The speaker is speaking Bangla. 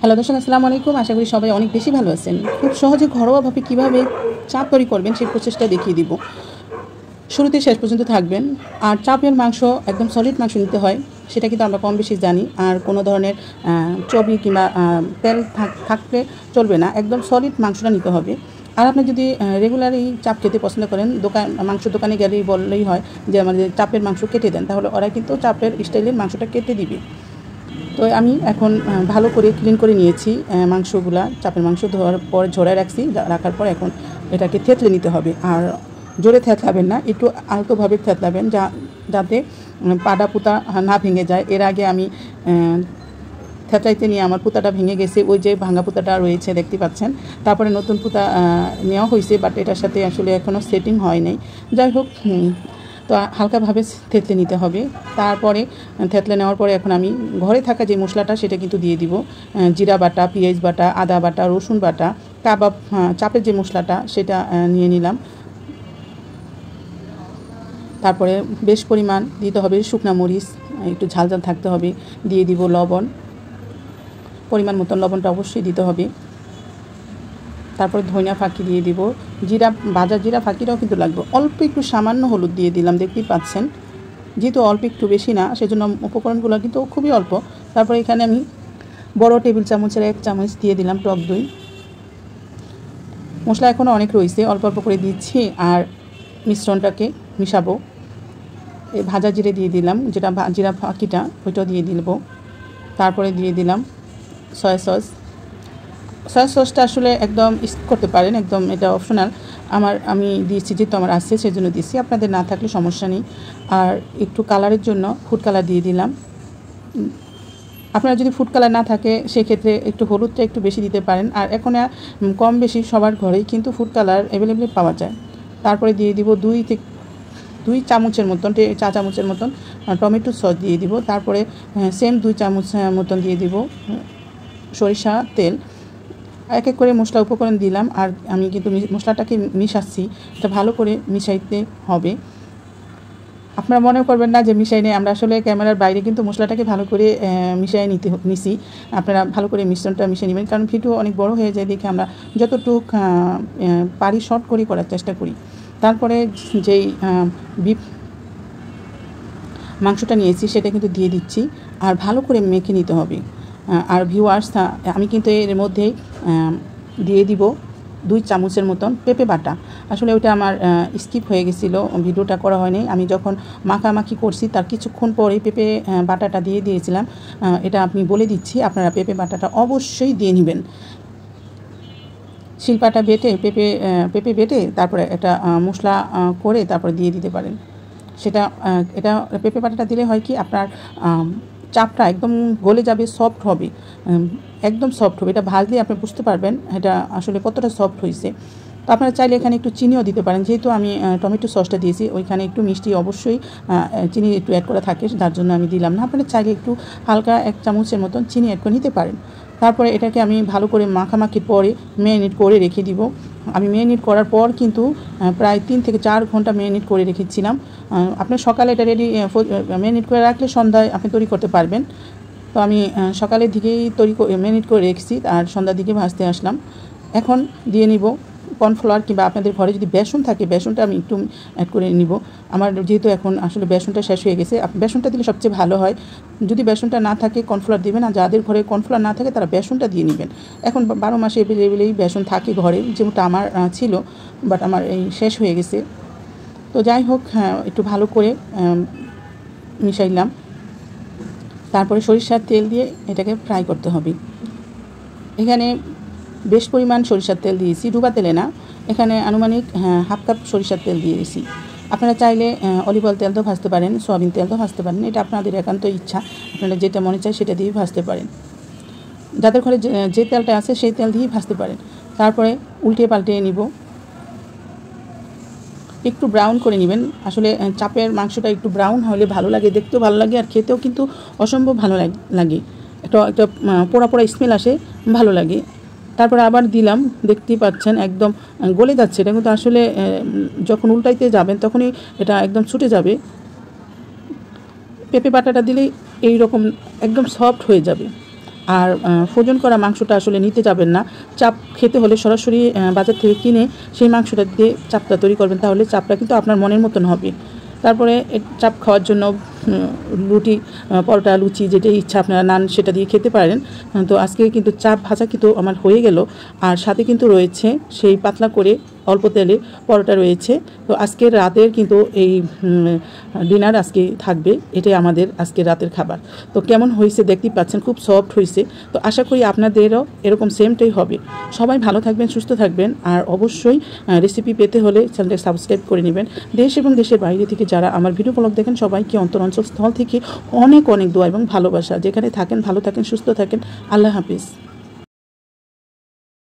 হ্যালো দর্শক, আসসালামু আলাইকুম। আশা করি সবাই অনেক বেশি ভালো আছেন। খুব সহজে ঘরোয়াভাবে কীভাবে চাপ তৈরি করবেন সেই প্রচেষ্টা দেখিয়ে দিব। শুরুতে শেষ পর্যন্ত থাকবেন। আর চাপের মাংস একদম সলিড মাংস নিতে হয়, সেটা কিন্তু আমরা কম বেশি জানি। আর কোনো ধরনের চর্বি কিংবা তেল থাকলে চলবে না, একদম সলিড মাংসটা নিতে হবে। আর আপনি যদি রেগুলারই চাপ খেতে পছন্দ করেন, মাংস দোকানে গেলেই বললেই হয় যে আমাদের চাপের মাংস কেটে দেন, তাহলে ওরা কিন্তু চাপের স্টাইলের মাংসটা কেটে দিবে। তো আমি এখন ভালো করে ক্লিন করে নিয়েছি মাংসগুলা। চাপের মাংস ধোয়ার পর ঝোড়ায় রাখার পর এখন এটাকে থেতলে নিতে হবে। আর জোরে থেতলাবেন না, একটু আলতোভাবে থেতলাবেন যাতে পাটা পুতা না ভেঙে যায়। এর আগে আমি থেতলাইতে নিয়ে আমার পুতাটা ভেঙে গেছে, ওই যে ভাঙা পুতাটা রয়েছে দেখতে পাচ্ছেন। তারপরে নতুন পুতা নেওয়া হয়েছে, বাট এটার সাথে আসলে এখনও সেটিং হয় নাই। যাই হোক, তো হালকাভাবে থেতলে নিতে হবে। তারপরে থেতলে নেওয়ার পরে এখন আমি ঘরে থাকা যে মশলাটা সেটা কিন্তু দিয়ে দিব। জিরা বাটা, পেঁয়াজ বাটা, আদা বাটা, রসুন বাটা, কাবাব চাপের যে মশলাটা সেটা নিয়ে নিলাম। তারপরে বেশ পরিমাণ দিতে হবে শুকনা মরিচ, একটু ঝাল ঝাল থাকতে হবে। দিয়ে দিব লবণ, পরিমাণ মতন লবণটা অবশ্যই দিতে হবে। তারপরে ধনিয়া ফাঁকি দিয়ে দিব, ভাজা জিরা ফাঁকিটাও কিন্তু লাগবে। অল্প একটু সামান্য হলুদ দিয়ে দিলাম, দেখতেই পাচ্ছেন। যেহেতু অল্প একটু, বেশি না, সেজন্য উপকরণগুলো কিন্তু খুবই অল্প। তারপরে এখানে আমি বড় টেবিল চামচের 1 চামচ দিয়ে দিলাম টক দই। মশলা এখনও অনেক রয়েছে, অল্প অল্প করে দিচ্ছি। আর মিশ্রণটাকে মিশাবো। এই ভাজা জিরে দিয়ে দিলাম, যেটা জিরা ফাঁকিটা ওইটাও দিয়ে দিব। তারপরে দিয়ে দিলাম সয়া সসটা আসলে একদম স্কিপ করতে পারেন, একদম এটা অপশনাল। আমি দিয়েছি, যেহেতু আমার আছে সেজন্য দিয়েছি, আপনাদের না থাকলে সমস্যা নেই। আর একটু কালারের জন্য ফুড কালার দিয়ে দিলাম। আপনারা যদি ফুড কালার না থাকে সেক্ষেত্রে একটু হলুদটা একটু বেশি দিতে পারেন। আর এখন কম বেশি সবার ঘরেই কিন্তু ফুড কালার অ্যাভেলেবেল পাওয়া যায়। তারপরে দিয়ে দিব 2 চামচের মতন, চা চামচের মতন টমেটো সস দিয়ে দিব। তারপরে সেম 2 চামচ মতন দিয়ে দিব সরিষা তেল। এক এক করে মশলা উপকরণ দিলাম। আর আমি কিন্তু মশলাটাকে মিশাচ্ছি, এটা ভালো করে মিশাইতে হবে। আপনারা মনে করবেন না যে মিশাই নেই, আমরা আসলে ক্যামেরার বাইরে কিন্তু মশলাটাকে ভালো করে মিশিয়ে নিছি। আপনারা ভালো করে মিশ্রণটা মিশিয়ে নেবেন, কারণ ভিডিও অনেক বড় হয়ে যায় দেখে আমরা যতটুক পারি শর্ট করে করার চেষ্টা করি। তারপরে যেই বিফ মাংসটা নিয়েছি সেটা কিন্তু দিয়ে দিচ্ছি, আর ভালো করে মেখে নিতে হবে। আর ভিউয়ার্স, আমি কিন্তু এর মধ্যে দিয়ে দিব 2 চামচের মতন পেঁপে বাটা। আসলে ওইটা আমার স্কিপ হয়ে গেছিলো, ভিডিওটা করা হয়নি। আমি যখন মাখামাখি করছি তার কিছুক্ষণ পরেই পেঁপে বাটাটা দিয়ে দিয়েছিলাম। এটা আপনি বলে দিচ্ছি, আপনারা পেঁপে বাটাটা অবশ্যই দিয়ে নেবেন। শিলপাটা বেটে পেঁপে বেটে তারপরে একটা মশলা করে তারপরে দিয়ে দিতে পারেন। এটা পেঁপে বাটাটা দিলে হয় কি, আপনার চাপটা একদম গলে যাবে, সফট হবে, একদম সফট হবে। এটা ভাজলে আপনি বুঝতে পারবেন এটা আসলে কতটা সফট হয়েছে। তো আপনারা চাইলে এখানে একটু চিনিও দিতে পারেন, যেহেতু আমি টমেটো সসটা দিয়েছি, ওইখানে একটু মিষ্টি অবশ্যই চিনি একটু অ্যাড করা থাকে, যার জন্য আমি দিলাম না। আপনারা চাইলে একটু হালকা 1 চামচের মতন চিনি অ্যাড করে নিতে পারেন। তারপরে এটাকে আমি ভালো করে মাখামাখির পরে ম্যারিনেট করে রেখে দিব। আমি ম্যারিনেট করার পর কিন্তু প্রায় 3 থেকে 4 ঘন্টা ম্যারিনেট করে রেখেছিলাম। আপনি সকালে এটা ম্যারিনেট করে রাখলে সন্ধ্যায় আপনি তৈরি করতে পারবেন। তো আমি সকালের দিকেই ম্যারিনেট করে রেখেছি, আর সন্ধ্যার দিকে ভাজতে আসলাম। এখন দিয়ে নিব কর্নফ্লাওয়ার, কিংবা আপনাদের ঘরে যদি বেসন থাকে বেসনটা আমি একটু অ্যাড করে নিব। আমার যেহেতু এখন আসলে বেসনটা শেষ হয়ে গেছে, বেসনটা দিলে সবচেয়ে ভালো হয়। যদি বেসনটা না থাকে কর্নফ্লাওয়ার দিবেন, আর যাদের ঘরে কর্নফ্লাওয়ার না থাকে তারা বেসনটা দিয়ে নেবেন। এখন 12 মাসে এভেলেবেলেই বেসন থাকে ঘরে, যেমনটা আমার ছিল, বাট আমার এই শেষ হয়ে গেছে। তো যাই হোক, একটু ভালো করে মিশাইলাম। তারপরে সরিষার তেল দিয়ে এটাকে ফ্রাই করতে হবে। এখানে বেশ পরিমাণ সরিষার তেল দিয়েছি, ডুবা তেলে না। এখানে আনুমানিক 1/2 কাপ সরিষার তেল দিয়েছি। আপনারা চাইলে অলিভ অয়েল তেল তো ভাজতে পারেন, সয়াবিন তেল তো ভাজতে পারেন, এটা আপনাদের একান্ত ইচ্ছা। আপনারা যেটা মনে চায় সেটা দিয়ে ভাজতে পারেন। যাদের ঘরে যে তেলটা আছে সেই তেল দিয়েই ভাজতে পারেন। তারপরে উল্টে পাল্টে নিব, একটু ব্রাউন করে নেবেন। আসলে চাপের মাংসটা একটু ব্রাউন হলে ভালো লাগে, দেখতেও ভালো লাগে, আর খেতেও কিন্তু অসম্ভব ভালো লাগে। একটা পোড়া পোড়া স্মেল আসে, ভালো লাগে। তারপর আবার দিলাম, দেখতেই পাচ্ছেন একদম গলে যাচ্ছে। এটা কিন্তু আসলে যখন উল্টাইতে যাবেন তখনই এটা একদম ছুটে যাবে। পেঁপে বাটাটা দিলেই এই রকম একদম সফট হয়ে যাবে। আর ফ্রোজেন করা মাংসটা আসলে নিতে যাবেন না। চাপ খেতে হলে সরাসরি বাজার থেকে কিনে সেই মাংসটা দিয়ে চাপটা তৈরি করবেন, তাহলে চাপটা কিন্তু আপনার মনের মতন হবে। তারপরে চাপ খাওয়ার জন্য রুটি, পরোটা, লুচি যেটাই ইচ্ছা আপনারা নান সেটা দিয়ে খেতে পারেন। তো আজকে কিন্তু চাপ ভাজা কিন্তু আমার হয়ে গেল, আর সাথে কিন্তু রয়েছে সেই পাতলা করে অল্প তেলে পরোটা রয়েছে। তো আজকের রাতের কিন্তু এই ডিনার আজকে থাকবে, এটাই আমাদের আজকের রাতের খাবার। তো কেমন হয়েছে দেখতেই পাচ্ছেন, খুব সফট হয়েছে। তো আশা করি আপনাদেরও এরকম সেমটাই হবে। সবাই ভালো থাকবেন, সুস্থ থাকবেন, আর অবশ্যই রেসিপি পেতে হলে চ্যানেলটা সাবস্ক্রাইব করে নেবেন। দেশ এবং দেশের বাইরে থেকে যারা আমার ভিডিও ব্লগ দেখেন সবাইকে অন্তরঞ্চল স্থল থেকে অনেক অনেক দোয়া এবং ভালোবাসা। যেখানে থাকেন ভালো থাকেন, সুস্থ থাকেন। আল্লাহ হাফিজ।